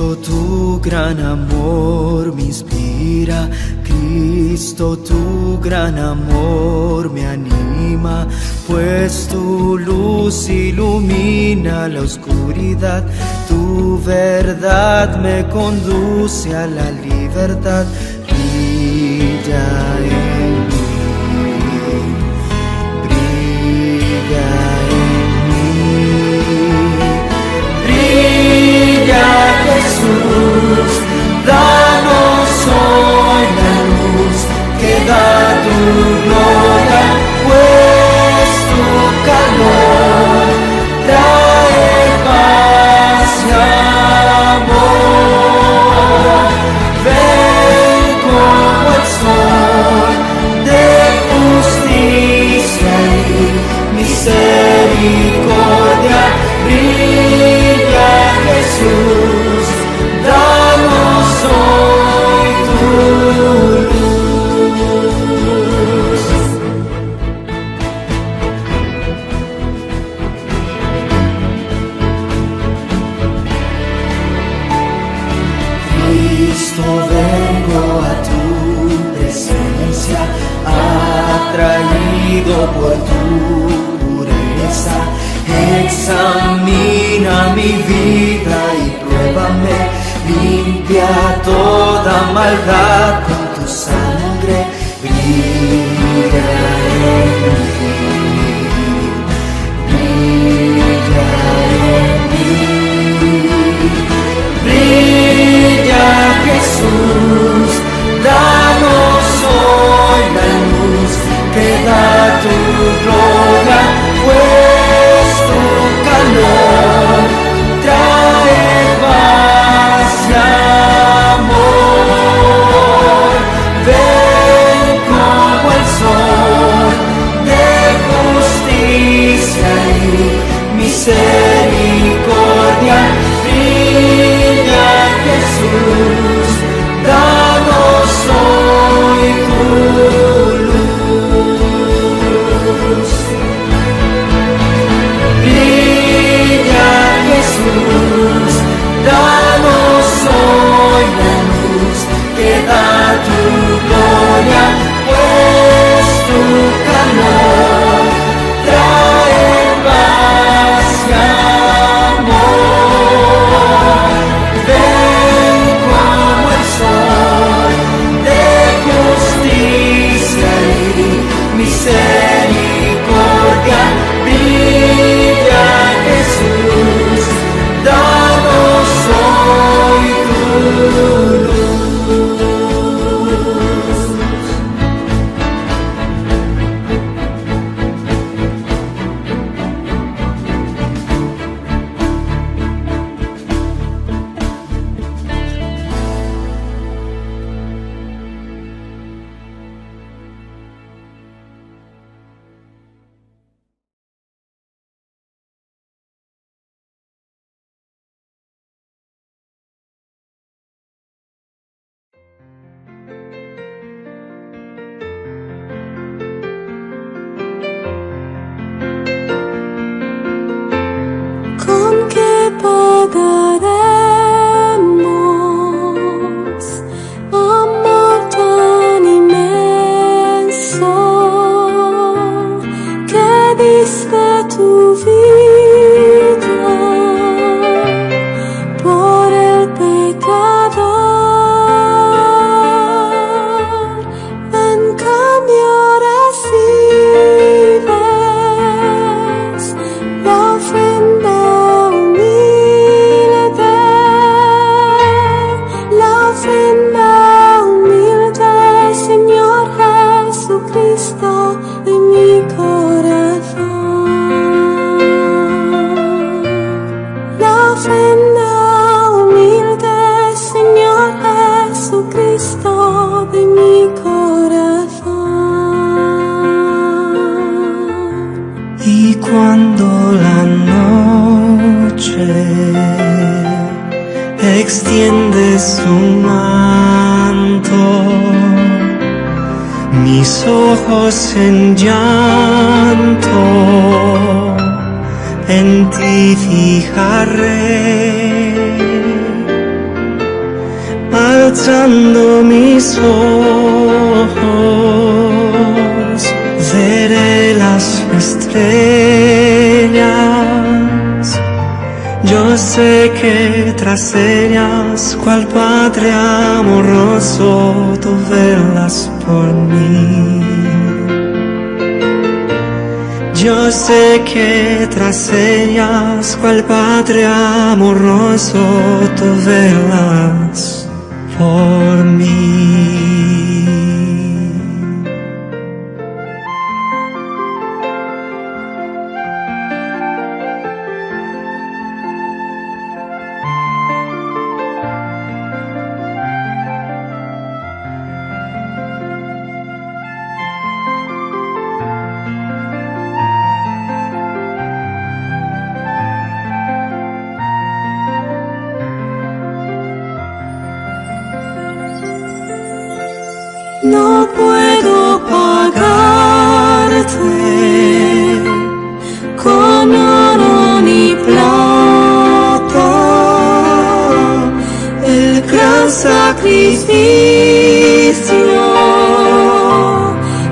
Cristo, tu gran amor me inspira. Cristo, tu gran amor me anima, pues tu luz ilumina la oscuridad. Tu verdad me conduce a la libertad. Brilla en mí, brilla en mí, brilla Jesús, danos hoy la luz que da tu gloria, pues tu calor trae paz y amor. Ven como el sol de justicia y misericordia, brilla Jesús, danos hoy tu luz. Cristo, vengo a tu presencia, atraído por tu pureza. Examina mi vida y pruébame, limpia toda maldad con tu sangre. Brilla en mí, brilla en mí, brilla Jesús, danos hoy la luz que da tu gloria, pues tu calor trae paz y amor. Ven como el sol de justicia y misericordia, brilla Jesús, danos hoy tu luz. Brilla Jesús, danos hoy la luz que da tu gloria, pues tu calor trae paz y amor. Ven como el sol de justicia y misericordia, brilla Jesús, danos hoy tu luz. ¿Con qué pagaremos amor tan inmenso que diste tu vida por el pecador? En cambio recibes la ofrenda humilde, Señor Jesucristo, de mi corazón. La ofrenda humilde, Señor Jesucristo, de mi corazón. Y cuando la noche extiende su manto, mis ojos en llanto en ti fijaré. alzando mis ojos, veré las estrellas. Yo sé que tras ellas, cual Padre amoroso, tú velas por mí. Yo sé que tras ellas, cual Padre amoroso, tú velas por mí. No puedo pagarte con oro ni plata el gran sacrificio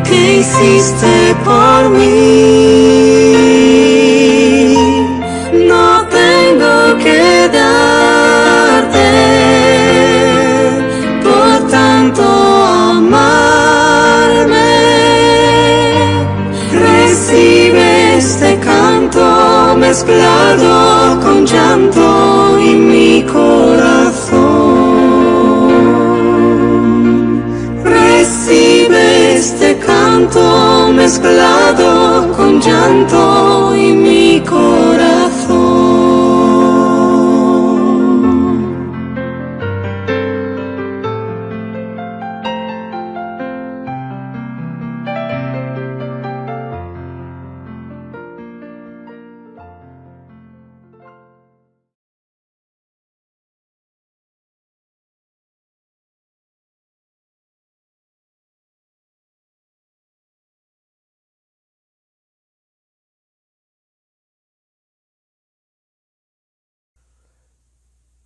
que hiciste por mí. No tengo que darte por tanto mezclado con llanto en mi corazón. Recibe este canto mezclado con llanto en mi corazón.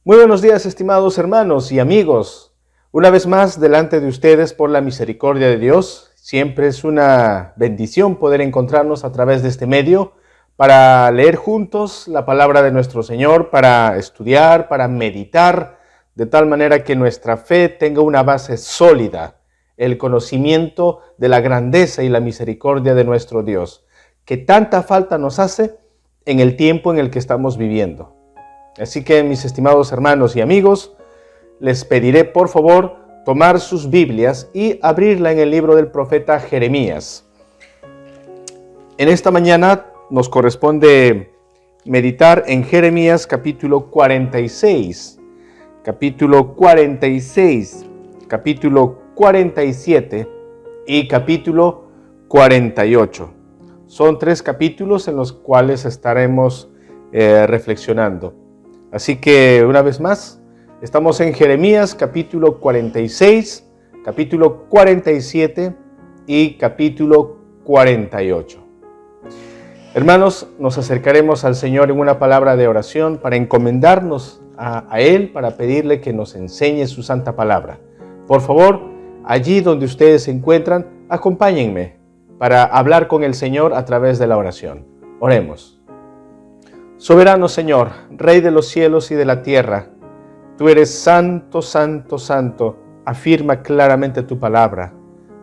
Muy buenos días, estimados hermanos y amigos. Una vez más, delante de ustedes, por la misericordia de Dios, siempre es una bendición poder encontrarnos a través de este medio para leer juntos la palabra de nuestro Señor, para estudiar, para meditar, de tal manera que nuestra fe tenga una base sólida, el conocimiento de la grandeza y la misericordia de nuestro Dios, que tanta falta nos hace en el tiempo en el que estamos viviendo. Así que, mis estimados hermanos y amigos, les pediré por favor tomar sus Biblias y abrirla en el libro del profeta Jeremías. En esta mañana nos corresponde meditar en Jeremías capítulo 46, capítulo 46, capítulo 47 y capítulo 48. Son 3 capítulos en los cuales estaremos reflexionando. Así que, una vez más, estamos en Jeremías capítulo 46, capítulo 47 y capítulo 48. Hermanos, nos acercaremos al Señor en una palabra de oración para encomendarnos a Él, para pedirle que nos enseñe su santa palabra. Por favor, allí donde ustedes se encuentran, acompáñenme para hablar con el Señor a través de la oración. Oremos. Soberano Señor, Rey de los cielos y de la tierra, tú eres santo, santo, santo. Afirma claramente tu palabra.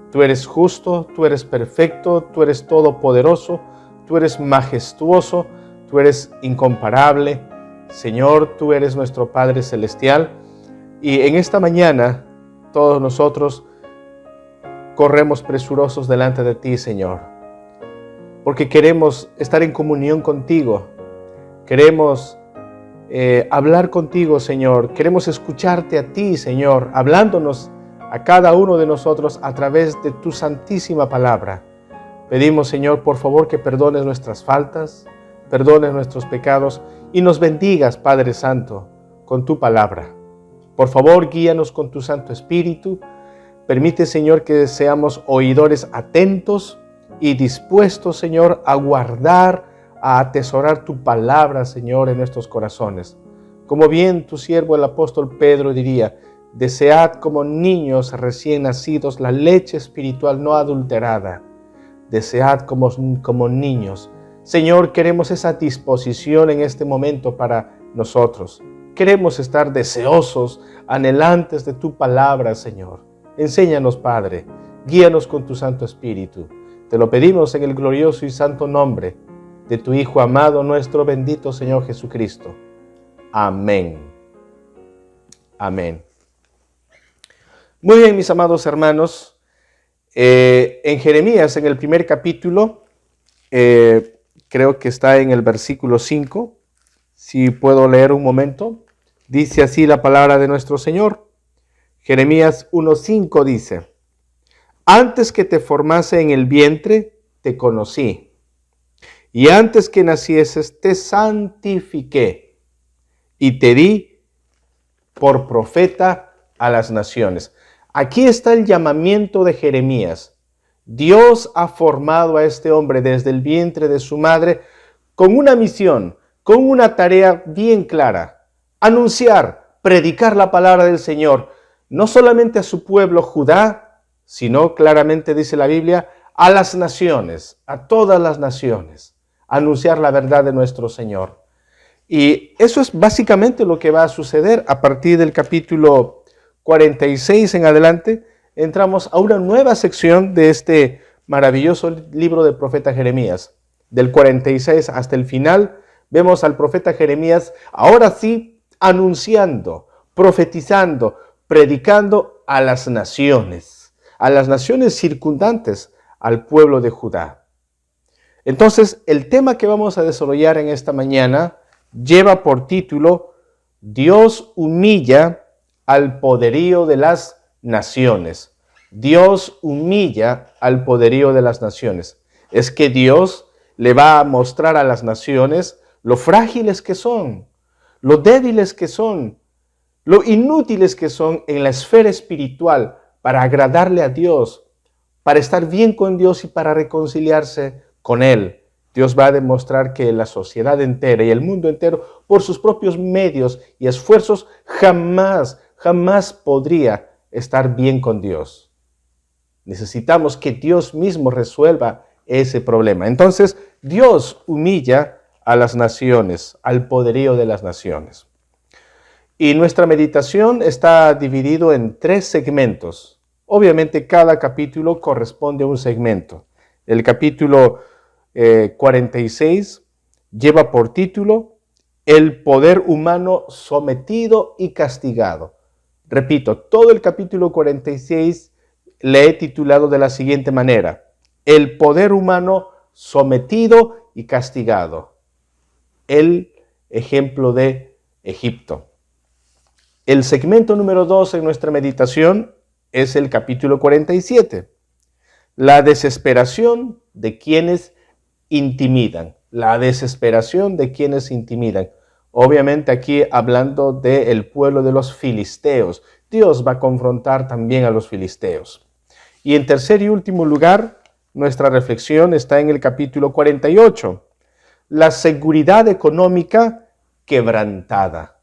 Tú eres justo, tú eres perfecto, tú eres todopoderoso, tú eres majestuoso, tú eres incomparable. Señor, tú eres nuestro Padre Celestial. Y en esta mañana, todos nosotros corremos presurosos delante de ti, Señor, porque queremos estar en comunión contigo. Queremos hablar contigo, Señor. Queremos escucharte a ti, Señor, hablándonos a cada uno de nosotros a través de tu santísima palabra. Pedimos, Señor, por favor, que perdones nuestras faltas, perdones nuestros pecados y nos bendigas, Padre Santo, con tu palabra. Por favor, guíanos con tu Santo Espíritu. Permite, Señor, que seamos oidores atentos y dispuestos, Señor, a guardar, a atesorar tu palabra, Señor, en nuestros corazones. Como bien tu siervo el apóstol Pedro diría, Desead como niños recién nacidos la leche espiritual no adulterada. Desead como niños. Señor, queremos esa disposición en este momento para nosotros. Queremos estar deseosos, anhelantes de tu palabra, Señor. Enséñanos, Padre. Guíanos con tu Santo Espíritu. Te lo pedimos en el glorioso y santo nombre de tu Hijo amado, nuestro bendito Señor Jesucristo. Amén. Amén. Muy bien, mis amados hermanos. En Jeremías, en el primer capítulo, creo que está en el versículo 5. Si puedo leer un momento. Dice así la palabra de nuestro Señor. Jeremías 1:5 dice: Antes que te formase en el vientre, te conocí, y antes que nacieses, te santifiqué, y te di por profeta a las naciones. Aquí está el llamamiento de Jeremías. Dios ha formado a este hombre desde el vientre de su madre con una misión, con una tarea bien clara: anunciar, predicar la palabra del Señor, no solamente a su pueblo Judá, sino, claramente dice la Biblia, a las naciones, a todas las naciones, anunciar la verdad de nuestro Señor. Y eso es básicamente lo que va a suceder a partir del capítulo 46 en adelante. Entramos a una nueva sección de este maravilloso libro del profeta Jeremías. Del 46 hasta el final, vemos al profeta Jeremías ahora sí anunciando, profetizando, predicando a las naciones circundantes al pueblo de Judá. Entonces, el tema que vamos a desarrollar en esta mañana lleva por título: Dios humilla al poderío de las naciones. Dios humilla al poderío de las naciones. Es que Dios le va a mostrar a las naciones lo frágiles que son, lo débiles que son, lo inútiles que son en la esfera espiritual para agradarle a Dios, para estar bien con Dios y para reconciliarse con Él. Dios va a demostrar que la sociedad entera y el mundo entero, por sus propios medios y esfuerzos, jamás podría estar bien con Dios. Necesitamos que Dios mismo resuelva ese problema. Entonces, Dios humilla a las naciones, al poderío de las naciones. Y nuestra meditación está dividido en 3 segmentos. Obviamente cada capítulo corresponde a un segmento. El capítulo 46 lleva por título: El poder humano sometido y castigado. Repito, todo el capítulo 46 le he titulado de la siguiente manera: El poder humano sometido y castigado. El ejemplo de Egipto. El segmento número 2 en nuestra meditación es el capítulo 47. La desesperación de quienes intimidan. La desesperación de quienes intimidan. Obviamente aquí hablando del pueblo de los filisteos. Dios va a confrontar también a los filisteos. Y en tercer y último lugar, nuestra reflexión está en el capítulo 48. La seguridad económica quebrantada.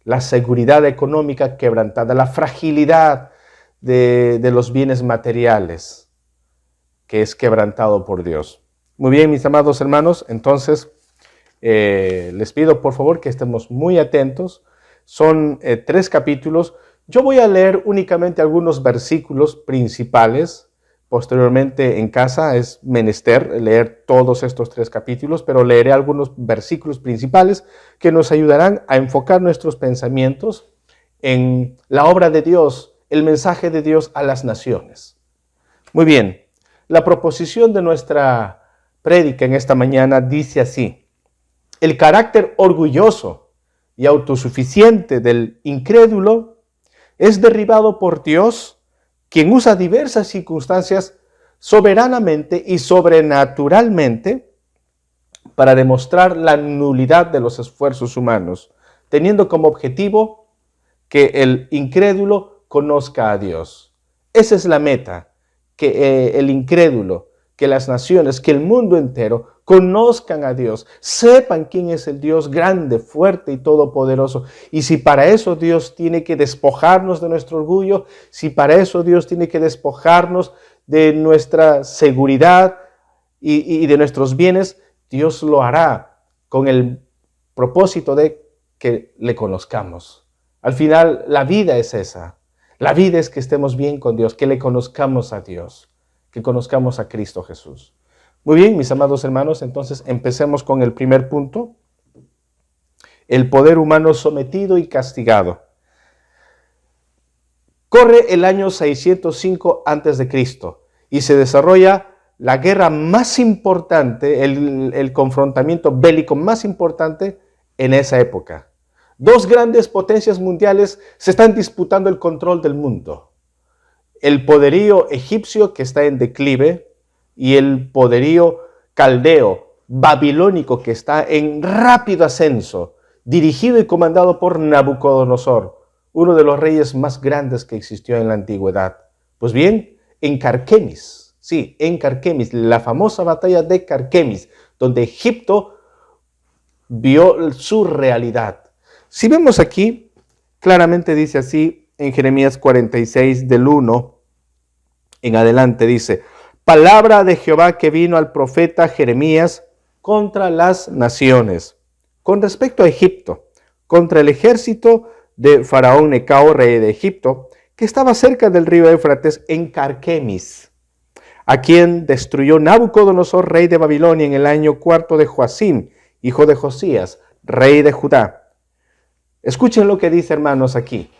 La seguridad económica quebrantada, la fragilidad de los bienes materiales que es quebrantado por Dios. Muy bien, mis amados hermanos, entonces les pido por favor que estemos muy atentos. Son 3 capítulos. Yo voy a leer únicamente algunos versículos principales. Posteriormente en casa es menester leer todos estos 3 capítulos, pero leeré algunos versículos principales que nos ayudarán a enfocar nuestros pensamientos en la obra de Dios, el mensaje de Dios a las naciones. Muy bien, la proposición de nuestra prédica en esta mañana dice así: el carácter orgulloso y autosuficiente del incrédulo es derribado por Dios, quien usa diversas circunstancias soberanamente y sobrenaturalmente para demostrar la nulidad de los esfuerzos humanos, teniendo como objetivo que el incrédulo conozca a Dios. Esa es la meta, que el incrédulo, que las naciones, que el mundo entero conozcan a Dios, sepan quién es el Dios grande, fuerte y todopoderoso. Y si para eso Dios tiene que despojarnos de nuestro orgullo, si para eso Dios tiene que despojarnos de nuestra seguridad y de nuestros bienes, Dios lo hará con el propósito de que le conozcamos. Al final, la vida es esa. La vida es que estemos bien con Dios, que le conozcamos a Dios, que conozcamos a Cristo Jesús. Muy bien, mis amados hermanos, entonces empecemos con el primer punto. El poder humano sometido y castigado. Corre el año 605 a.C. y se desarrolla la guerra más importante, el confrontamiento bélico más importante en esa época. Dos grandes potencias mundiales se están disputando el control del mundo. El poderío egipcio, que está en declive, y el poderío caldeo, babilónico, que está en rápido ascenso, dirigido y comandado por Nabucodonosor, uno de los reyes más grandes que existió en la antigüedad. Pues bien, en Carquemis, sí, en Carquemis, la famosa batalla de Carquemis, donde Egipto vio su realidad. Si vemos aquí, claramente dice así en Jeremías 46, del 1 en adelante, dice: palabra de Jehová que vino al profeta Jeremías contra las naciones. Con respecto a Egipto, contra el ejército de Faraón Necao, rey de Egipto, que estaba cerca del río Éufrates en Carquemis, a quien destruyó Nabucodonosor, rey de Babilonia, en el año 4 de Joacim, hijo de Josías, rey de Judá. Escuchen lo que dice, hermanos, aquí.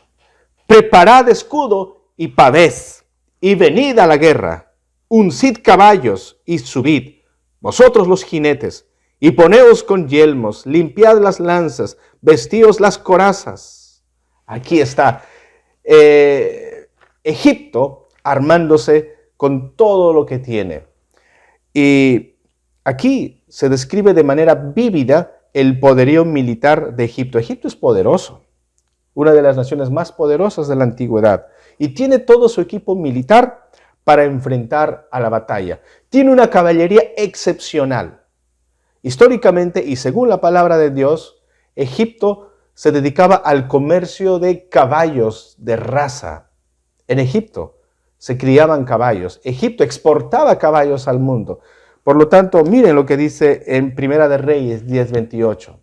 Preparad escudo y pavés, y venid a la guerra. Uncid caballos y subid, vosotros los jinetes, y poneos con yelmos, limpiad las lanzas, vestíos las corazas. Aquí está Egipto armándose con todo lo que tiene. Y aquí se describe de manera vívida el poderío militar de Egipto. Egipto es poderoso, una de las naciones más poderosas de la antigüedad, y tiene todo su equipo militar para enfrentar a la batalla. Tiene una caballería excepcional. Históricamente y según la palabra de Dios, Egipto se dedicaba al comercio de caballos de raza. En Egipto se criaban caballos. Egipto exportaba caballos al mundo. Por lo tanto, miren lo que dice en Primera de Reyes 10:28.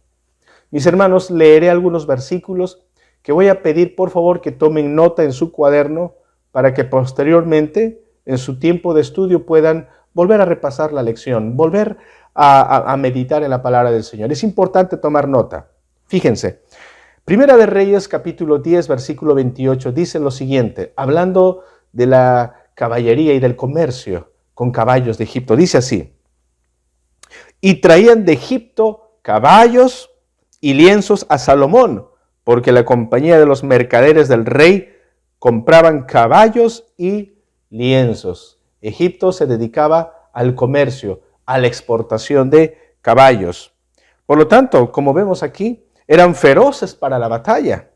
Mis hermanos, leeré algunos versículos que voy a pedir por favor que tomen nota en su cuaderno para que posteriormente, en su tiempo de estudio, puedan volver a repasar la lección, volver a meditar en la palabra del Señor. Es importante tomar nota. Fíjense, Primera de Reyes capítulo 10, versículo 28, dice lo siguiente, hablando de la caballería y del comercio con caballos de Egipto. Dice así: y traían de Egipto caballos y lienzos a Salomón, porque la compañía de los mercaderes del rey compraban caballos y lienzos. Egipto se dedicaba al comercio, a la exportación de caballos. Por lo tanto, como vemos aquí, eran feroces para la batalla.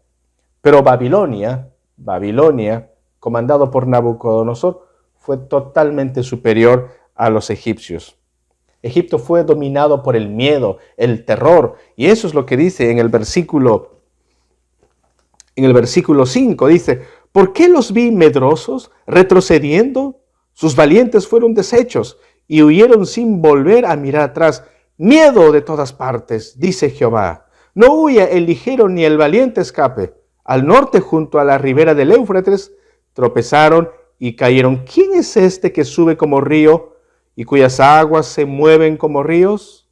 Pero Babilonia, comandado por Nabucodonosor, fue totalmente superior a los egipcios. Egipto fue dominado por el miedo, el terror, y eso es lo que dice en el versículo 5, dice: ¿por qué los vi medrosos, retrocediendo? Sus valientes fueron deshechos y huyeron sin volver a mirar atrás. Miedo de todas partes, dice Jehová. No huya el ligero ni el valiente escape. Al norte, junto a la ribera del Éufrates, tropezaron y cayeron. ¿Quién es este que sube como río y cuyas aguas se mueven como ríos?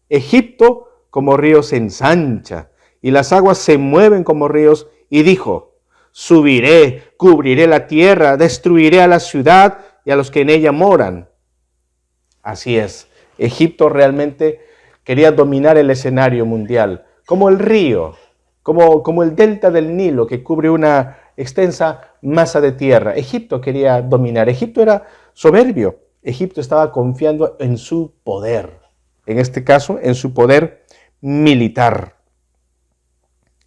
Egipto como río se ensancha y las aguas se mueven como ríos. Y dijo: subiré, cubriré la tierra, destruiré a la ciudad y a los que en ella moran. Así es, Egipto realmente quería dominar el escenario mundial, como el río, como el delta del Nilo que cubre una extensa masa de tierra. Egipto quería dominar. Egipto era soberbio. Egipto estaba confiando en su poder, en este caso en su poder militar.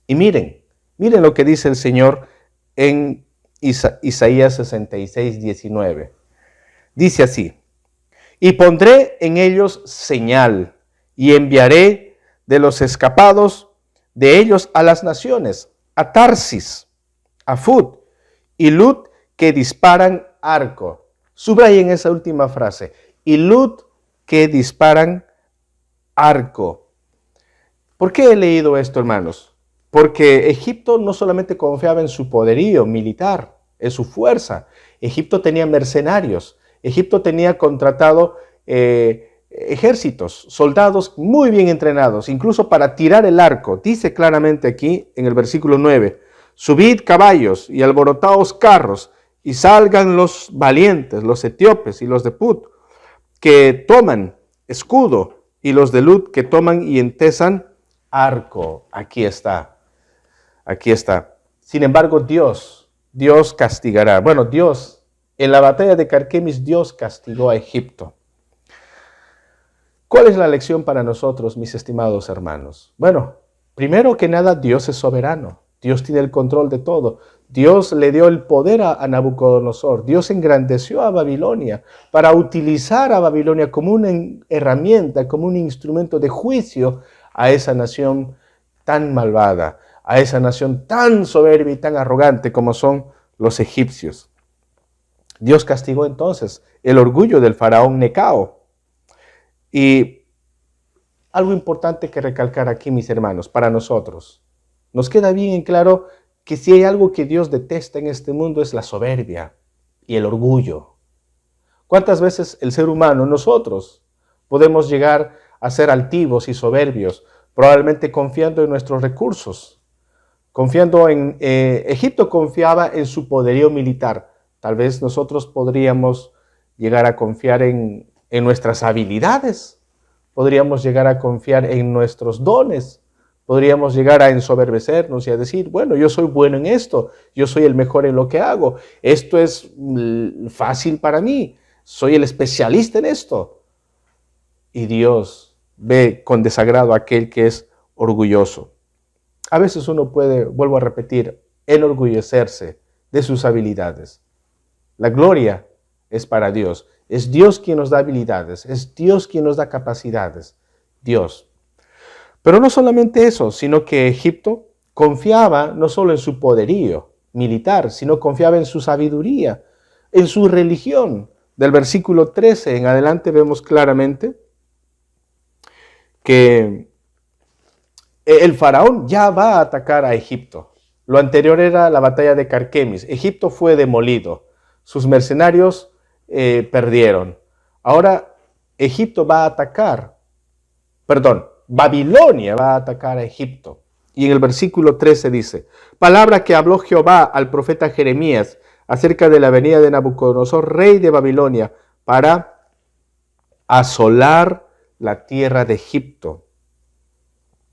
Y miren lo que dice el Señor en Isaías 66:19. Dice así: Y pondré en ellos señal, y enviaré de los escapados de ellos a las naciones, a Tarsis, a Fud y Lud, que disparan arco. Subrayen esa última frase. Y Lud, que disparan arco. ¿Por qué he leído esto, hermanos? Porque Egipto no solamente confiaba en su poderío militar, en su fuerza. Egipto tenía mercenarios. Egipto tenía contratado ejércitos, soldados muy bien entrenados, incluso para tirar el arco. Dice claramente aquí en el versículo 9, subid caballos y alborotaos carros, y salgan los valientes, los etíopes y los de Put, que toman escudo, y los de Lud, que toman y entesan arco. Aquí está. Aquí está. Sin embargo, Dios castigará. Bueno, Dios, en la batalla de Carquemis, Dios castigó a Egipto. ¿Cuál es la lección para nosotros, mis estimados hermanos? Bueno, primero que nada, Dios es soberano. Dios tiene el control de todo. Dios le dio el poder a Nabucodonosor. Dios engrandeció a Babilonia para utilizar a Babilonia como una herramienta, como un instrumento de juicio a esa nación tan malvada, a esa nación tan soberbia y tan arrogante como son los egipcios. Dios castigó entonces el orgullo del faraón Necao. Y algo importante que recalcar aquí, mis hermanos, para nosotros. Nos queda bien en claro que si hay algo que Dios detesta en este mundo es la soberbia y el orgullo. ¿Cuántas veces el ser humano, nosotros, podemos llegar a ser altivos y soberbios, probablemente confiando en nuestros recursos? Confiando en Egipto confiaba en su poderío militar. Tal vez nosotros podríamos llegar a confiar en nuestras habilidades, podríamos llegar a confiar en nuestros dones, podríamos llegar a ensoberbecernos y a decir, bueno, yo soy bueno en esto, yo soy el mejor en lo que hago, esto es fácil para mí, soy el especialista en esto. Y Dios ve con desagrado a aquel que es orgulloso. A veces uno puede, vuelvo a repetir, enorgullecerse de sus habilidades. La gloria es para Dios. Es Dios quien nos da habilidades, es Dios quien nos da capacidades, Dios. Pero no solamente eso, sino que Egipto confiaba no solo en su poderío militar, sino confiaba en su sabiduría, en su religión. Del versículo 13 en adelante vemos claramente que el faraón ya va a atacar a Egipto. Lo anterior era la batalla de Carquemis. Egipto fue demolido, sus mercenarios perdieron. Ahora Egipto va a atacar, Babilonia va a atacar a Egipto. Y en el versículo 13 dice, palabra que habló Jehová al profeta Jeremías acerca de la venida de Nabucodonosor, rey de Babilonia, para asolar la tierra de Egipto.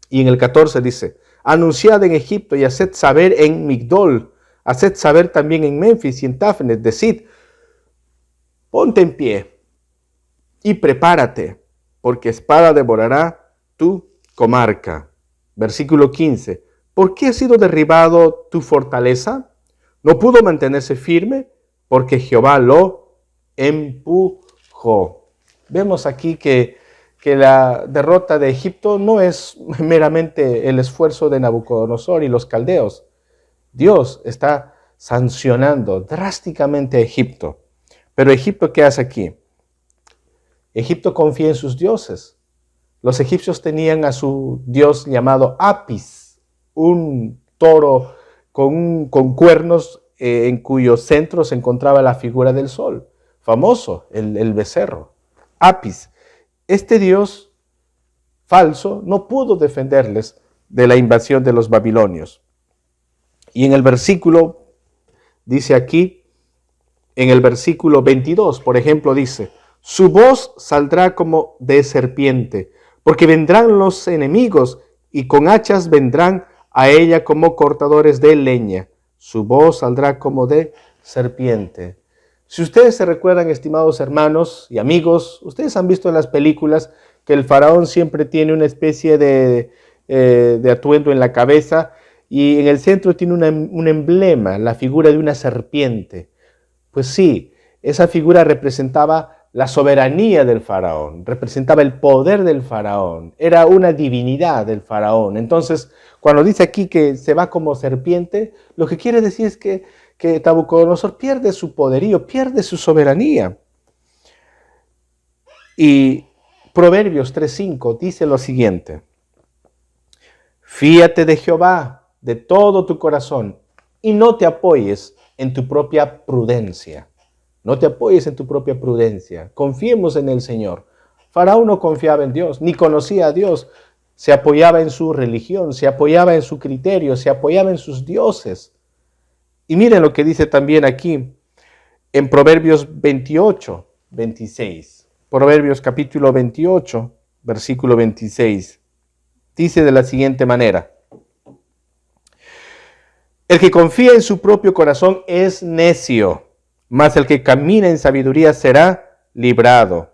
Y en el 14 dice, anunciad en Egipto y haced saber en Migdol, haced saber también en Memphis y en Táfenes, decid, ponte en pie y prepárate, porque espada devorará tu comarca. Versículo 15. ¿Por qué ha sido derribado tu fortaleza? ¿No pudo mantenerse firme? Porque Jehová lo empujó. Vemos aquí que la derrota de Egipto no es meramente el esfuerzo de Nabucodonosor y los caldeos. Dios está sancionando drásticamente a Egipto. Pero Egipto, ¿qué hace aquí? Egipto confía en sus dioses. Los egipcios tenían a su dios llamado Apis, un toro con cuernos en cuyo centro se encontraba la figura del sol, famoso, el becerro, Apis. Este dios falso no pudo defenderles de la invasión de los babilonios. Y en el versículo, dice aquí, en el versículo 22, por ejemplo, dice, su voz saldrá como de serpiente, porque vendrán los enemigos y con hachas vendrán a ella como cortadores de leña. Su voz saldrá como de serpiente. Si ustedes se recuerdan, estimados hermanos y amigos, ustedes han visto en las películas que el faraón siempre tiene una especie de atuendo en la cabeza y en el centro tiene un emblema, la figura de una serpiente. Pues sí, esa figura representaba la soberanía del faraón, representaba el poder del faraón, era una divinidad del faraón. Entonces, cuando dice aquí que se va como serpiente, lo que quiere decir es que Nabucodonosor pierde su poderío, pierde su soberanía. Y Proverbios 3:5 dice lo siguiente: fíate de Jehová de todo tu corazón y no te apoyes en tu propia prudencia. No te apoyes en tu propia prudencia. Confiemos en el Señor. Faraón no confiaba en Dios, ni conocía a Dios. Se apoyaba en su religión, se apoyaba en su criterio, se apoyaba en sus dioses. Y miren lo que dice también aquí en Proverbios 28:26. Proverbios capítulo 28, versículo 26. Dice de la siguiente manera: el que confía en su propio corazón es necio, mas el que camina en sabiduría será librado.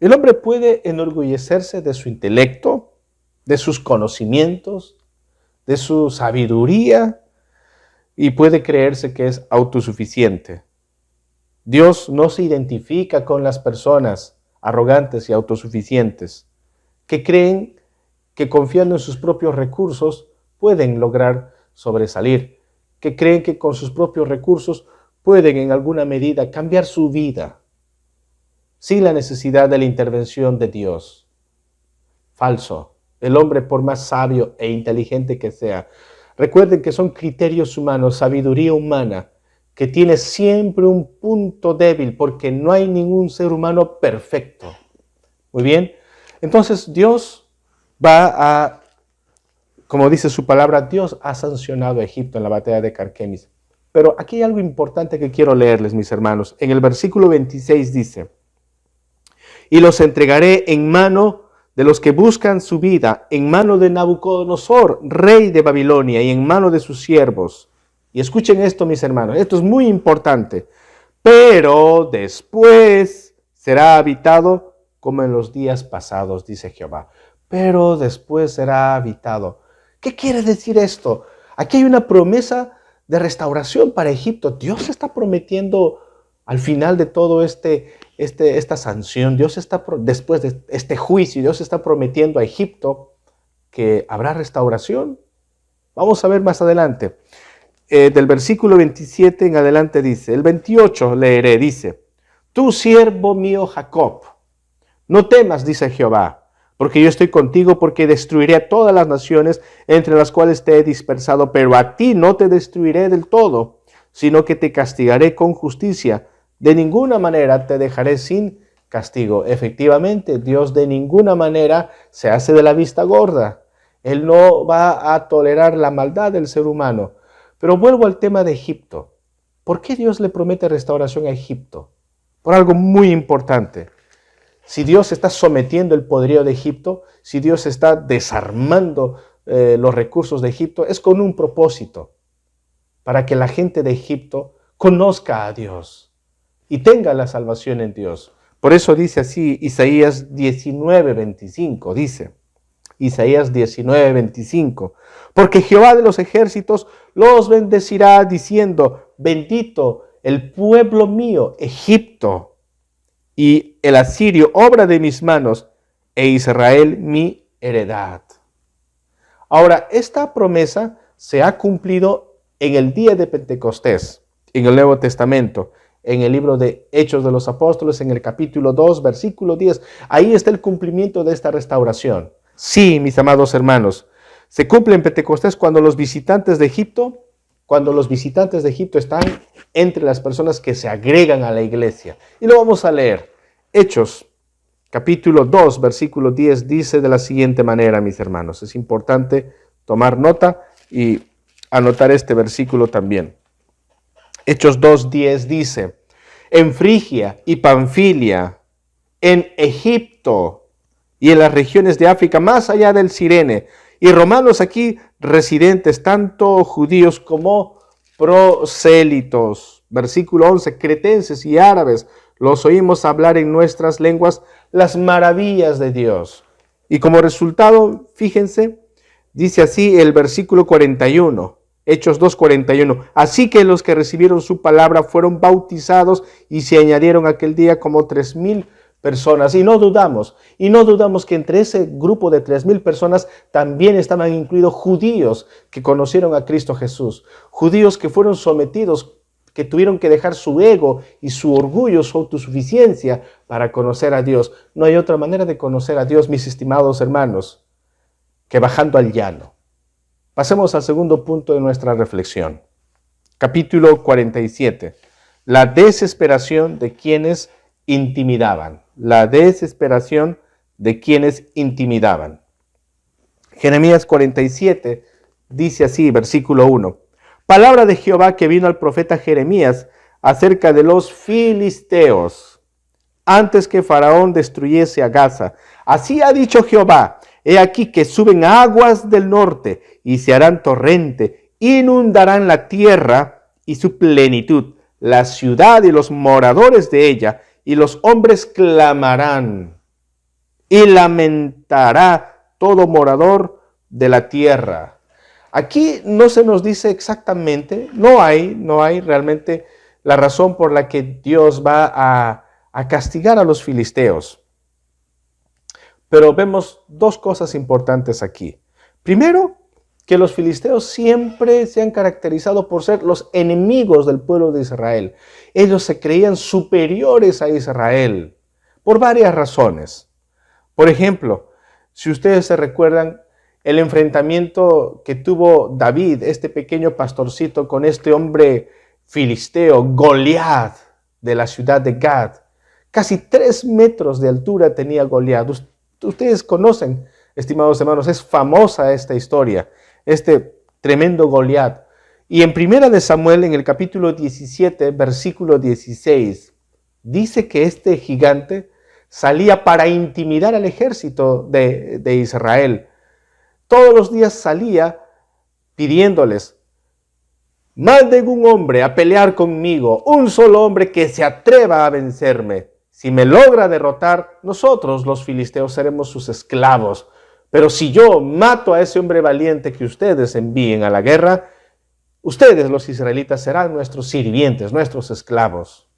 El hombre puede enorgullecerse de su intelecto, de sus conocimientos, de su sabiduría, y puede creerse que es autosuficiente. Dios no se identifica con las personas arrogantes y autosuficientes, que creen que confiando en sus propios recursos pueden lograr sobresalir, que creen que con sus propios recursos pueden en alguna medida cambiar su vida sin la necesidad de la intervención de Dios. Falso. El hombre, por más sabio e inteligente que sea, recuerden que son criterios humanos, sabiduría humana, que tiene siempre un punto débil, porque no hay ningún ser humano perfecto. Muy bien. Entonces Dios va a, como dice su palabra, Dios ha sancionado a Egipto en la batalla de Carquemis. Pero aquí hay algo importante que quiero leerles, mis hermanos. En el versículo 26 dice: y los entregaré en mano de los que buscan su vida, en mano de Nabucodonosor, rey de Babilonia, y en mano de sus siervos. Y escuchen esto, mis hermanos, esto es muy importante. Pero después será habitado como en los días pasados, dice Jehová. Pero después será habitado. ¿Qué quiere decir esto? Aquí hay una promesa de restauración para Egipto. Dios está prometiendo al final de todo esta sanción, Dios está, después de este juicio, Dios está prometiendo a Egipto que habrá restauración. Vamos a ver más adelante. Del versículo 27 en adelante dice, el 28 leeré, dice: tú siervo mío Jacob, no temas, dice Jehová, porque yo estoy contigo, porque destruiré a todas las naciones entre las cuales te he dispersado, pero a ti no te destruiré del todo, sino que te castigaré con justicia. De ninguna manera te dejaré sin castigo. Efectivamente, Dios de ninguna manera se hace de la vista gorda. Él no va a tolerar la maldad del ser humano. Pero vuelvo al tema de Egipto. ¿Por qué Dios le promete restauración a Egipto? Por algo muy importante. Si Dios está sometiendo el poderío de Egipto, si Dios está desarmando los recursos de Egipto, es con un propósito, para que la gente de Egipto conozca a Dios y tenga la salvación en Dios. Por eso dice así Isaías 19:25, dice Isaías 19:25, porque Jehová de los ejércitos los bendecirá diciendo, bendito el pueblo mío, Egipto, y el asirio, obra de mis manos, e Israel, mi heredad. Ahora, esta promesa se ha cumplido en el día de Pentecostés, en el Nuevo Testamento, en el libro de Hechos de los Apóstoles, en el capítulo 2, versículo 10. Ahí está el cumplimiento de esta restauración. Sí, mis amados hermanos, se cumple en Pentecostés cuando los visitantes de Egipto están entre las personas que se agregan a la iglesia. Y lo vamos a leer. Hechos, capítulo 2, versículo 10, dice de la siguiente manera, mis hermanos. Es importante tomar nota y anotar este versículo también. Hechos 2:10 dice, en Frigia y Panfilia, en Egipto y en las regiones de África, más allá del Cirene, y romanos aquí residentes, tanto judíos como prosélitos. Versículo 11, cretenses y árabes, los oímos hablar en nuestras lenguas las maravillas de Dios. Y como resultado, fíjense, dice así el versículo 41, Hechos 2:41. Así que los que recibieron su palabra fueron bautizados y se añadieron aquel día como 3,000 personas. Y no dudamos que entre ese grupo de 3,000 personas también estaban incluidos judíos que conocieron a Cristo Jesús. Judíos que fueron sometidos, que tuvieron que dejar su ego y su orgullo, su autosuficiencia para conocer a Dios. No hay otra manera de conocer a Dios, mis estimados hermanos, que bajando al llano. Pasemos al segundo punto de nuestra reflexión. Capítulo 47. La desesperación de quienes intimidaban. La desesperación de quienes intimidaban. Jeremías 47 dice así, versículo 1. Palabra de Jehová que vino al profeta Jeremías acerca de los filisteos, antes que Faraón destruyese a Gaza. Así ha dicho Jehová, he aquí que suben aguas del norte y se harán torrente, inundarán la tierra y su plenitud, la ciudad y los moradores de ella, y los hombres clamarán, y lamentará todo morador de la tierra. Aquí no se nos dice exactamente, no hay realmente la razón por la que Dios va a castigar a los filisteos. Pero vemos dos cosas importantes aquí. Primero, que los filisteos siempre se han caracterizado por ser los enemigos del pueblo de Israel. Ellos se creían superiores a Israel por varias razones. Por ejemplo, si ustedes se recuerdan, el enfrentamiento que tuvo David, este pequeño pastorcito, con este hombre filisteo, Goliat, de la ciudad de Gad. Casi 3 metros de altura tenía Goliat. Ustedes conocen, estimados hermanos, es famosa esta historia, este tremendo Goliat. Y en Primera de Samuel, en el capítulo 17, versículo 16, dice que este gigante salía para intimidar al ejército de Israel. Todos los días salía pidiéndoles, manden un hombre a pelear conmigo, un solo hombre que se atreva a vencerme. Si me logra derrotar, nosotros los filisteos seremos sus esclavos. Pero si yo mato a ese hombre valiente que ustedes envíen a la guerra, ustedes los israelitas serán nuestros sirvientes, nuestros esclavos.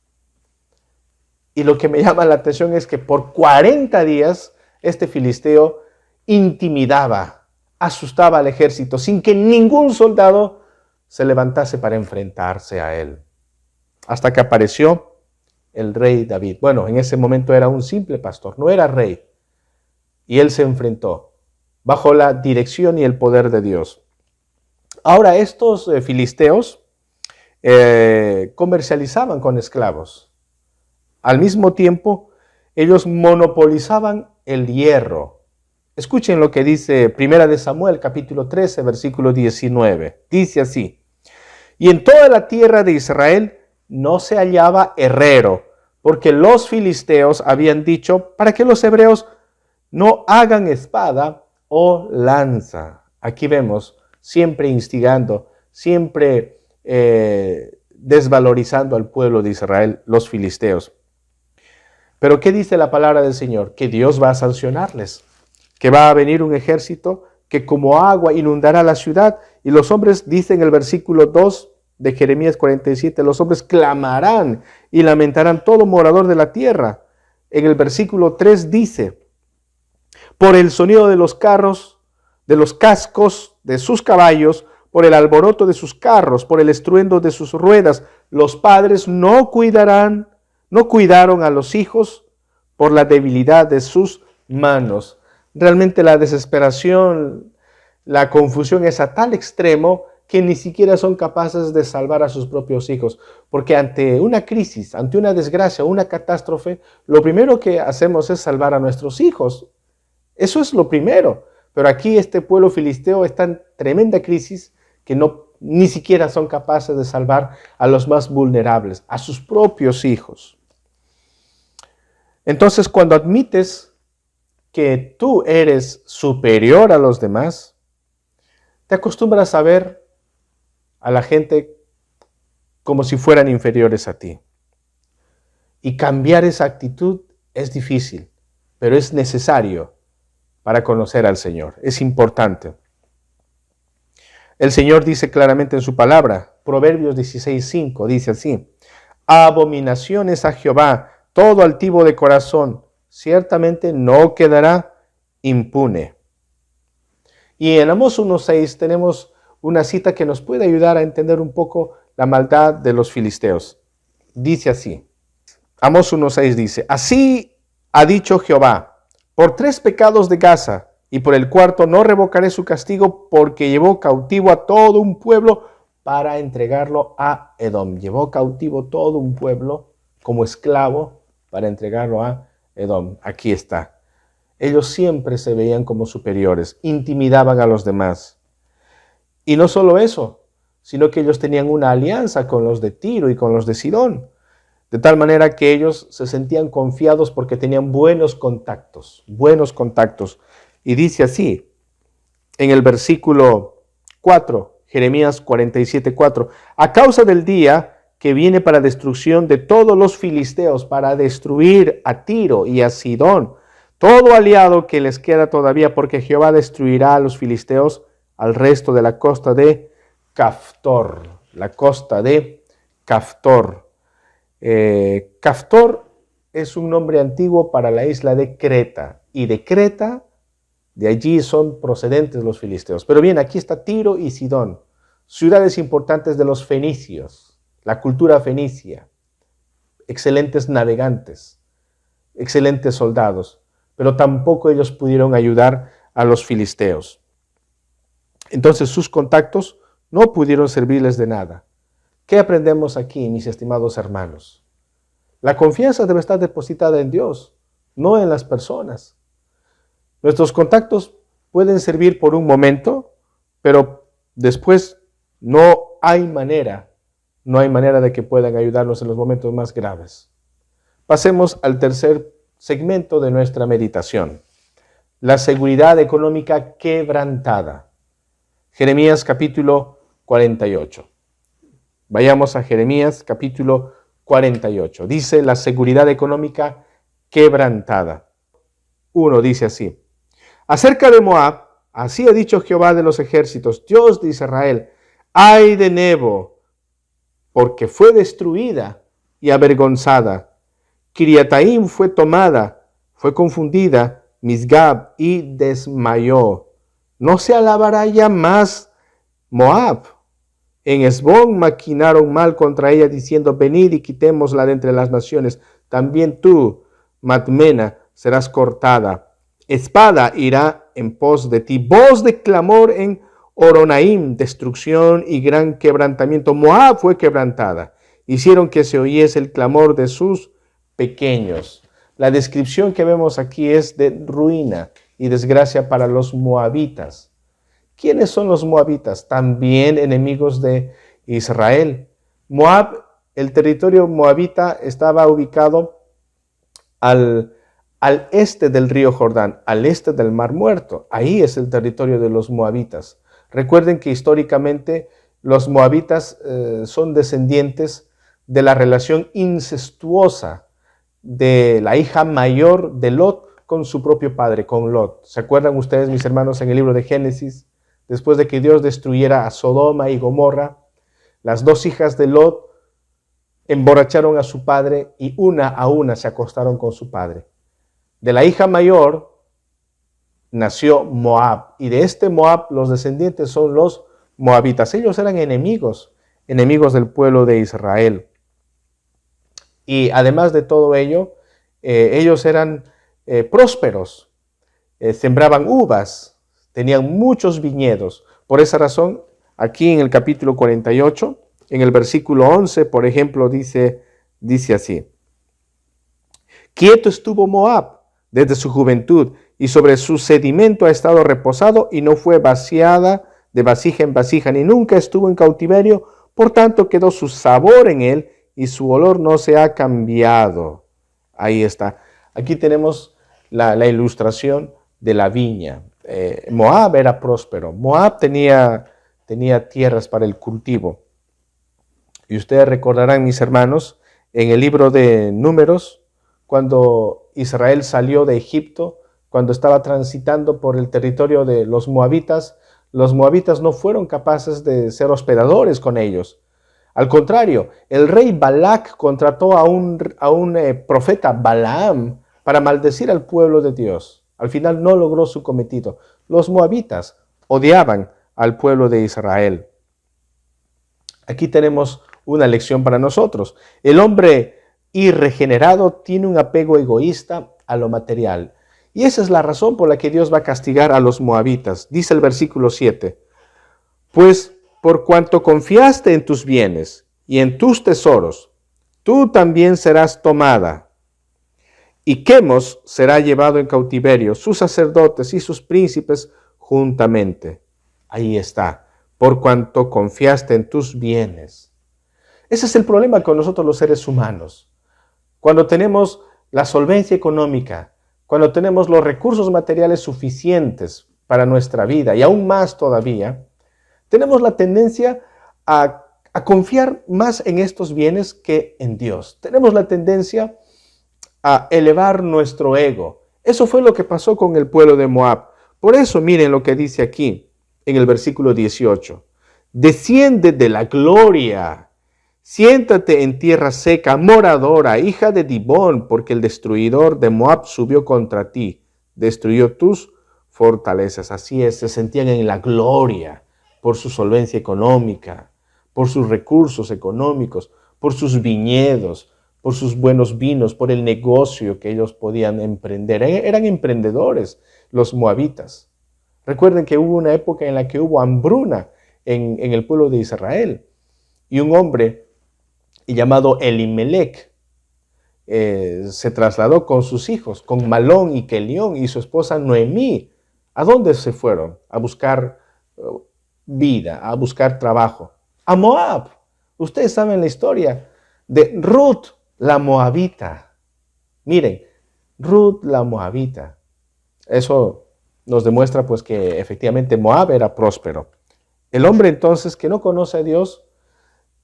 Y lo que me llama la atención es que por 40 días este filisteo intimidaba, asustaba al ejército sin que ningún soldado se levantase para enfrentarse a él. Hasta que apareció el rey David. Bueno, en ese momento era un simple pastor, no era rey. Y él se enfrentó bajo la dirección y el poder de Dios. Ahora estos filisteos comercializaban con esclavos. Al mismo tiempo, ellos monopolizaban el hierro. Escuchen lo que dice Primera de Samuel, capítulo 13, versículo 19. Dice así, y en toda la tierra de Israel no se hallaba herrero, porque los filisteos habían dicho, para que los hebreos no hagan espada o lanza. Aquí vemos, siempre instigando, siempre desvalorizando al pueblo de Israel, los filisteos. Pero ¿qué dice la palabra del Señor? Que Dios va a sancionarles, que va a venir un ejército que como agua inundará la ciudad. Y los hombres, dice en el versículo 2 de Jeremías 47, los hombres clamarán y lamentarán todo morador de la tierra. En el versículo 3 dice, por el sonido de los carros, de los cascos de sus caballos, por el alboroto de sus carros, por el estruendo de sus ruedas, los padres no cuidaron a los hijos por la debilidad de sus manos. Realmente la desesperación, la confusión es a tal extremo que ni siquiera son capaces de salvar a sus propios hijos. Porque ante una crisis, ante una desgracia, una catástrofe, lo primero que hacemos es salvar a nuestros hijos. Eso es lo primero. Pero aquí este pueblo filisteo está en tremenda crisis que ni siquiera son capaces de salvar a los más vulnerables, a sus propios hijos. Entonces, cuando admites que tú eres superior a los demás, te acostumbras a ver a la gente como si fueran inferiores a ti. Y cambiar esa actitud es difícil, pero es necesario para conocer al Señor. Es importante. El Señor dice claramente en su palabra, Proverbios 16:5, dice así: abominaciones a Jehová, todo altivo de corazón, ciertamente no quedará impune. Y en Amós 1:6 tenemos una cita que nos puede ayudar a entender un poco la maldad de los filisteos. Dice así, Amós 1:6 dice: así ha dicho Jehová, por 3 pecados de Gaza, y por el cuarto no revocaré su castigo, porque llevó cautivo a todo un pueblo para entregarlo a Edom. Llevó cautivo todo un pueblo como esclavo para entregarlo a Edom. Aquí está. Ellos siempre se veían como superiores, intimidaban a los demás. Y no solo eso, sino que ellos tenían una alianza con los de Tiro y con los de Sidón, de tal manera que ellos se sentían confiados porque tenían buenos contactos. Y dice así, en el versículo 4, Jeremías 47:4, a causa del día que viene para destrucción de todos los filisteos, para destruir a Tiro y a Sidón, todo aliado que les queda todavía, porque Jehová destruirá a los filisteos al resto de la costa de Caftor. La costa de Caftor. Caftor es un nombre antiguo para la isla de Creta. Y de Creta, de allí son procedentes los filisteos. Pero bien, aquí está Tiro y Sidón, ciudades importantes de los fenicios, la cultura fenicia, excelentes navegantes, excelentes soldados. Pero tampoco ellos pudieron ayudar a los filisteos. Entonces sus contactos no pudieron servirles de nada. ¿Qué aprendemos aquí, mis estimados hermanos? La confianza debe estar depositada en Dios, no en las personas. Nuestros contactos pueden servir por un momento, pero después no hay manera de que puedan ayudarnos en los momentos más graves. Pasemos al tercer segmento de nuestra meditación. La seguridad económica quebrantada. Jeremías capítulo 48. Vayamos a Jeremías capítulo 48. Dice la seguridad económica quebrantada. 1 dice así: acerca de Moab, así ha dicho Jehová de los ejércitos, Dios de Israel: ay de Nebo, porque fue destruida y avergonzada. Kiriataim fue tomada, fue confundida, Misgab, y desmayó. No se alabará ya más Moab. En Hesbón maquinaron mal contra ella, diciendo: venid y quitémosla de entre las naciones. También tú, Madmena, serás cortada. Espada irá en pos de ti. Voz de clamor en Horonaim, destrucción y gran quebrantamiento. Moab fue quebrantada. Hicieron que se oyese el clamor de sus pequeños. La descripción que vemos aquí es de ruina y desgracia para los moabitas. ¿Quiénes son los moabitas? También enemigos de Israel. Moab, el territorio moabita estaba ubicado al este del río Jordán, al este del Mar Muerto. Ahí es el territorio de los moabitas. Recuerden que históricamente los moabitas son descendientes de la relación incestuosa de la hija mayor de Lot con su propio padre, con Lot. ¿Se acuerdan ustedes, mis hermanos, en el libro de Génesis? Después de que Dios destruyera a Sodoma y Gomorra, las 2 hijas de Lot emborracharon a su padre y una a una se acostaron con su padre. De la hija mayor nació Moab, y de este Moab los descendientes son los moabitas. Ellos eran enemigos del pueblo de Israel. Y además de todo ello, ellos eran prósperos, sembraban uvas, tenían muchos viñedos. Por esa razón, aquí en el capítulo 48, en el versículo 11, por ejemplo, dice así: quieto estuvo Moab desde su juventud, y sobre su sedimento ha estado reposado, y no fue vaciada de vasija en vasija, ni nunca estuvo en cautiverio, por tanto quedó su sabor en él, y su olor no se ha cambiado. Ahí está. Aquí tenemos la ilustración de la viña. Moab era próspero. Moab tenía tierras para el cultivo. Y ustedes recordarán, mis hermanos, en el libro de Números, cuando Israel salió de Egipto, cuando estaba transitando por el territorio de los moabitas, Los moabitas no fueron capaces de ser hospedadores con ellos. Al contrario, el rey Balac contrató a un profeta Balaam para maldecir al pueblo de Dios. Al final no logró su cometido. Los moabitas odiaban al pueblo de Israel. Aquí tenemos una lección para nosotros. El hombre irregenerado tiene un apego egoísta a lo material. Y esa es la razón por la que Dios va a castigar a los moabitas. Dice el versículo 7, pues por cuanto confiaste en tus bienes y en tus tesoros, tú también serás tomada. Y Quemos será llevado en cautiverio, sus sacerdotes y sus príncipes juntamente. Ahí está, por cuanto confiaste en tus bienes. Ese es el problema con nosotros los seres humanos. Cuando tenemos la solvencia económica, cuando tenemos los recursos materiales suficientes para nuestra vida y aún más todavía, tenemos la tendencia a confiar más en estos bienes que en Dios. Tenemos la tendencia a elevar nuestro ego. Eso fue lo que pasó con el pueblo de Moab. Por eso miren lo que dice aquí en el versículo 18. Desciende de la gloria, siéntate en tierra seca, moradora, hija de Dibón, porque el destruidor de Moab subió contra ti, destruyó tus fortalezas. Así es, se sentían en la gloria por su solvencia económica, por sus recursos económicos, por sus viñedos, por sus buenos vinos, por el negocio que ellos podían emprender. Eran emprendedores los moabitas. Recuerden que hubo una época en la que hubo hambruna en el pueblo de Israel. Y un hombre llamado Elimelech se trasladó con sus hijos, con Malón y Kelión y su esposa Noemí. ¿A dónde se fueron? A buscar vida, a buscar trabajo. A Moab. Ustedes saben la historia de Ruth, la moabita. Miren, Ruth, la moabita. Eso nos demuestra pues que efectivamente Moab era próspero. El hombre entonces que no conoce a Dios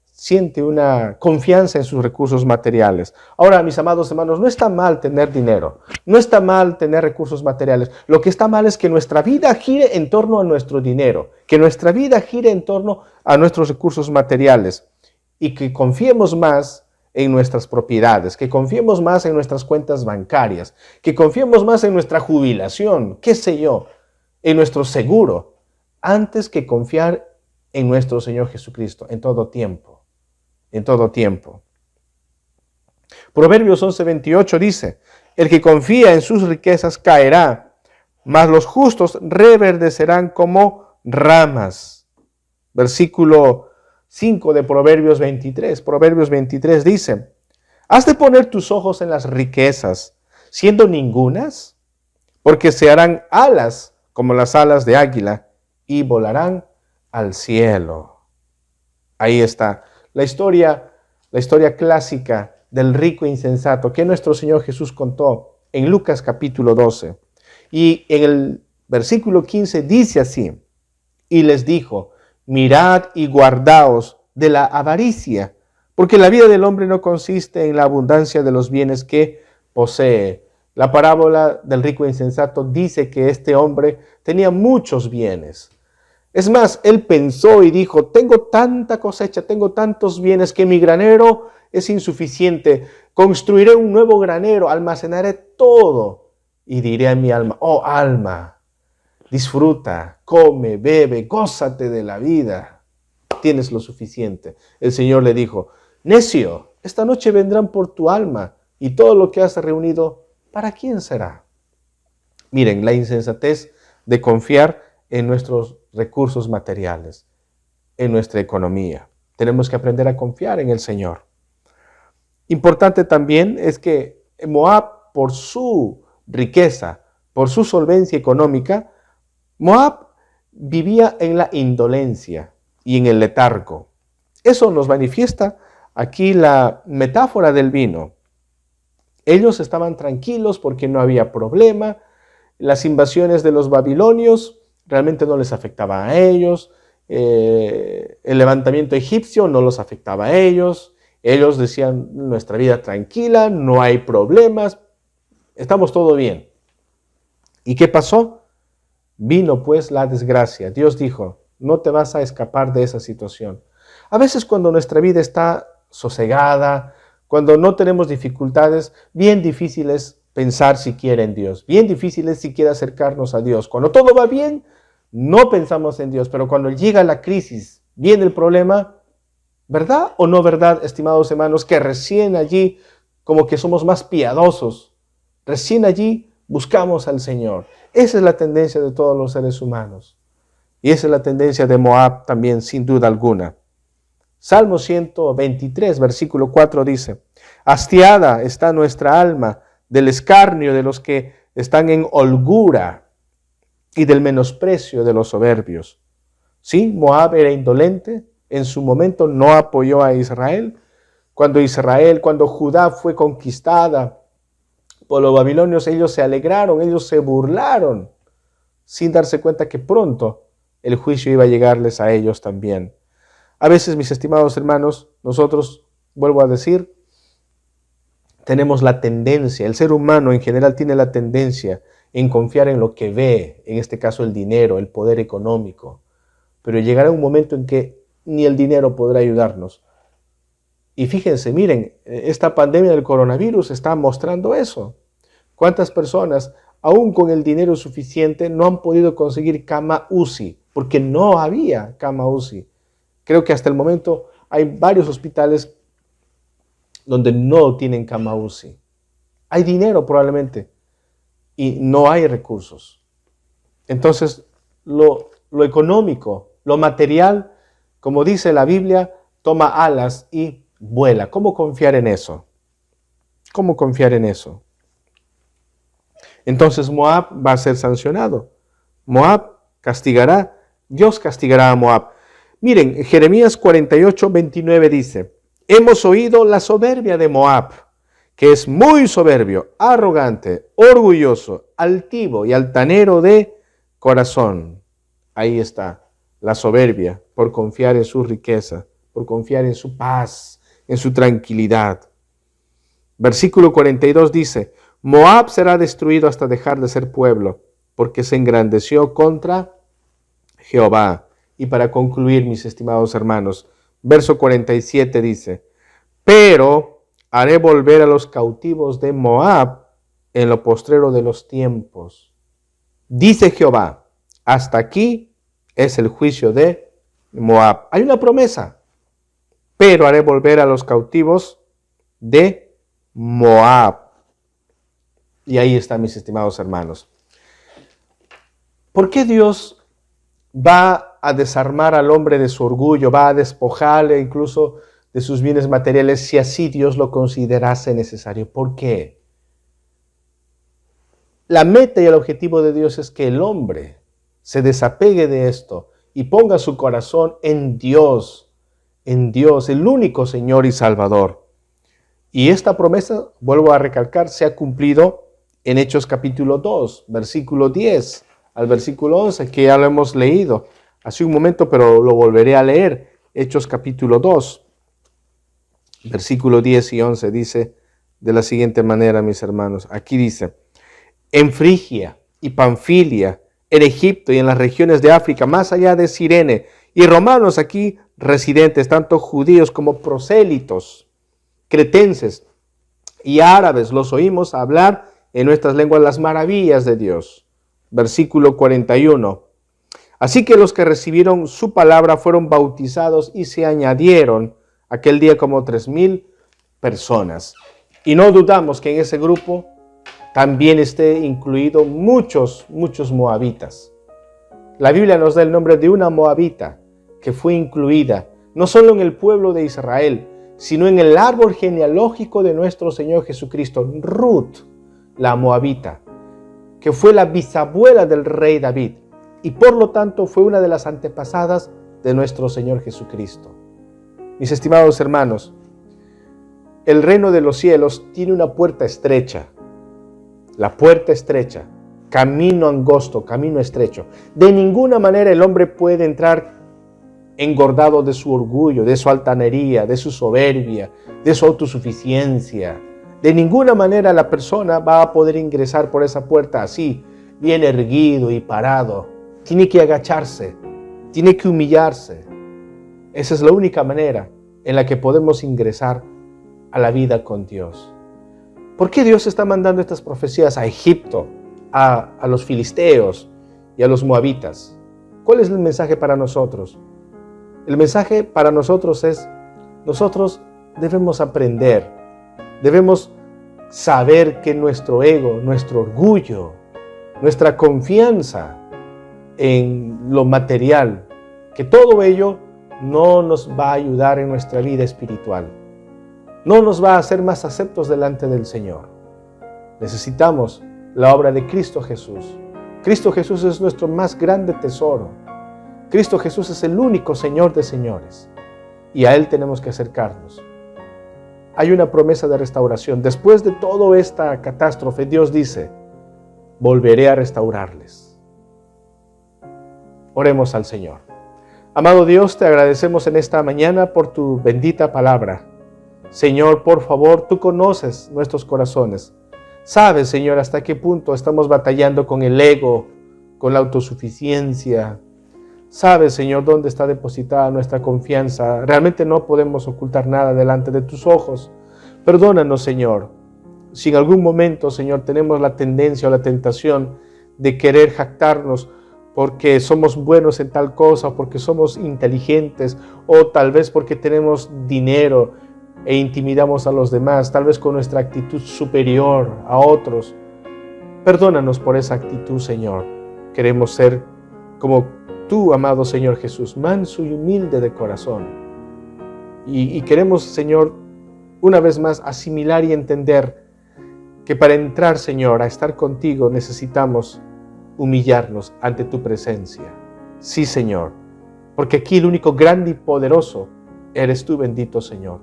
siente una confianza en sus recursos materiales. Ahora, mis amados hermanos, no está mal tener dinero, no está mal tener recursos materiales. Lo que está mal es que nuestra vida gire en torno a nuestro dinero, que nuestra vida gire en torno a nuestros recursos materiales y que confiemos más en nuestras propiedades, que confiemos más en nuestras cuentas bancarias, que confiemos más en nuestra jubilación, qué sé yo, en nuestro seguro, antes que confiar en nuestro Señor Jesucristo en todo tiempo, en todo tiempo. Proverbios 11:28 dice, el que confía en sus riquezas caerá, mas los justos reverdecerán como ramas. Versículo 5 de Proverbios 23. Proverbios 23 dice, ¿has de poner tus ojos en las riquezas, siendo ningunas? Porque se harán alas como las alas de águila y volarán al cielo. Ahí está la historia clásica del rico insensato que nuestro Señor Jesús contó en Lucas capítulo 12. Y en el versículo 15 dice así, y les dijo, mirad y guardaos de la avaricia, porque la vida del hombre no consiste en la abundancia de los bienes que posee. La parábola del rico insensato dice que este hombre tenía muchos bienes. Es más, él pensó y dijo, tengo tanta cosecha, tengo tantos bienes que mi granero es insuficiente. Construiré un nuevo granero, almacenaré todo y diré a mi alma, oh alma, disfruta, come, bebe, gózate de la vida. Tienes lo suficiente. El Señor le dijo, necio, esta noche vendrán por tu alma y todo lo que has reunido, ¿para quién será? Miren, la insensatez de confiar en nuestros recursos materiales, en nuestra economía. Tenemos que aprender a confiar en el Señor. Importante también es que Moab, por su riqueza, por su solvencia económica, Moab vivía en la indolencia y en el letargo. Eso nos manifiesta aquí la metáfora del vino. Ellos estaban tranquilos porque no había problema. Las invasiones de los babilonios realmente no les afectaba a ellos. El levantamiento egipcio no los afectaba a ellos. Ellos decían, nuestra vida tranquila, no hay problemas, estamos todo bien. ¿Y qué pasó? Vino pues la desgracia. Dios dijo, no te vas a escapar de esa situación. A veces cuando nuestra vida está sosegada, cuando no tenemos dificultades, bien difícil es pensar siquiera en Dios. Bien difícil es siquiera acercarnos a Dios. Cuando todo va bien, no pensamos en Dios. Pero cuando llega la crisis, viene el problema, ¿verdad o no verdad, estimados hermanos, que recién allí como que somos más piadosos? Recién allí buscamos al Señor. Esa es la tendencia de todos los seres humanos. Y esa es la tendencia de Moab también, sin duda alguna. Salmo 123, versículo 4 dice, hastiada está nuestra alma del escarnio de los que están en holgura y del menosprecio de los soberbios. Sí, Moab era indolente, en su momento no apoyó a Israel. Cuando Judá fue conquistada por los babilonios, ellos se alegraron, ellos se burlaron, sin darse cuenta que pronto el juicio iba a llegarles a ellos también. A veces, mis estimados hermanos, nosotros, vuelvo a decir, tenemos la tendencia, el ser humano en general tiene la tendencia en confiar en lo que ve, en este caso el dinero, el poder económico. Pero llegará un momento en que ni el dinero podrá ayudarnos. Y fíjense, miren, esta pandemia del coronavirus está mostrando eso. ¿Cuántas personas, aún con el dinero suficiente, no han podido conseguir cama UCI? Porque no había cama UCI. Creo que hasta el momento hay varios hospitales donde no tienen cama UCI. Hay dinero probablemente y no hay recursos. Entonces, lo económico, lo material, como dice la Biblia, toma alas y vuela. ¿Cómo confiar en eso? ¿Cómo confiar en eso? Entonces Moab va a ser sancionado. Moab castigará, Dios castigará a Moab. Miren, Jeremías 48, 29 dice, hemos oído la soberbia de Moab, que es muy soberbio, arrogante, orgulloso, altivo y altanero de corazón. Ahí está, la soberbia, por confiar en su riqueza, por confiar en su paz, en su tranquilidad. Versículo 42 dice, Moab será destruido hasta dejar de ser pueblo, porque se engrandeció contra Jehová. Y para concluir, mis estimados hermanos, verso 47 dice, pero haré volver a los cautivos de Moab en lo postrero de los tiempos. Dice Jehová, hasta aquí es el juicio de Moab. Hay una promesa, pero haré volver a los cautivos de Moab. Y ahí está, mis estimados hermanos. ¿Por qué Dios va a desarmar al hombre de su orgullo, va a despojarle incluso de sus bienes materiales si así Dios lo considerase necesario? ¿Por qué? La meta y el objetivo de Dios es que el hombre se desapegue de esto y ponga su corazón en Dios, el único Señor y Salvador. Y esta promesa, vuelvo a recalcar, se ha cumplido en Hechos capítulo 2, versículo 10 al versículo 11, que ya lo hemos leído hace un momento, pero lo volveré a leer. Hechos capítulo 2, versículo 10 y 11, dice de la siguiente manera, mis hermanos. Aquí dice, en Frigia y Panfilia, en Egipto y en las regiones de África, más allá de Cirene, y romanos aquí residentes, tanto judíos como prosélitos, cretenses y árabes, los oímos hablar en nuestras lenguas las maravillas de Dios. Versículo 41. Así que los que recibieron su palabra fueron bautizados y se añadieron aquel día como 3,000 personas. Y no dudamos que en ese grupo también esté incluido muchos moabitas. La Biblia nos da el nombre de una moabita que fue incluida no solo en el pueblo de Israel, sino en el árbol genealógico de nuestro Señor Jesucristo, Ruth, la moabita, que fue la bisabuela del rey David y por lo tanto fue una de las antepasadas de nuestro Señor Jesucristo. Mis estimados hermanos, el reino de los cielos tiene una puerta estrecha, la puerta estrecha, camino angosto, camino estrecho. De ninguna manera el hombre puede entrar engordado de su orgullo, de su altanería, de su soberbia, de su autosuficiencia. De ninguna manera la persona va a poder ingresar por esa puerta así, bien erguido y parado. Tiene que agacharse, tiene que humillarse. Esa es la única manera en la que podemos ingresar a la vida con Dios. ¿Por qué Dios está mandando estas profecías a Egipto, a los filisteos y a los moabitas? ¿Cuál es el mensaje para nosotros? El mensaje para nosotros es, nosotros debemos aprender, debemos saber que nuestro ego, nuestro orgullo, nuestra confianza en lo material, que todo ello no nos va a ayudar en nuestra vida espiritual. No nos va a hacer más aceptos delante del Señor. Necesitamos la obra de Cristo Jesús. Cristo Jesús es nuestro más grande tesoro. Cristo Jesús es el único Señor de señores. Y a Él tenemos que acercarnos. Hay una promesa de restauración. Después de toda esta catástrofe, Dios dice, volveré a restaurarles. Oremos al Señor. Amado Dios, te agradecemos en esta mañana por tu bendita palabra. Señor, por favor, tú conoces nuestros corazones. Sabes, Señor, hasta qué punto estamos batallando con el ego, con la autosuficiencia. Sabes, Señor, dónde está depositada nuestra confianza. Realmente no podemos ocultar nada delante de tus ojos. Perdónanos, Señor. Si en algún momento, Señor, tenemos la tendencia o la tentación de querer jactarnos porque somos buenos en tal cosa, porque somos inteligentes, o tal vez porque tenemos dinero e intimidamos a los demás, tal vez con nuestra actitud superior a otros. Perdónanos por esa actitud, Señor. Queremos ser como tú, amado Señor Jesús, manso y humilde de corazón. Y queremos, Señor, una vez más asimilar y entender que para entrar, Señor, a estar contigo necesitamos humillarnos ante tu presencia. Sí, Señor, porque aquí el único grande y poderoso eres tú, bendito Señor.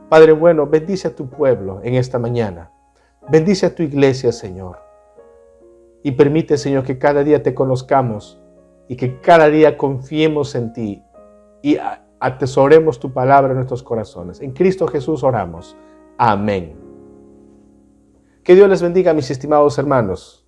Padre bueno, bendice a tu pueblo en esta mañana. Bendice a tu iglesia, Señor. Y permite, Señor, que cada día te conozcamos y que cada día confiemos en ti y atesoremos tu palabra en nuestros corazones. En Cristo Jesús oramos. Amén. Que Dios les bendiga, mis estimados hermanos.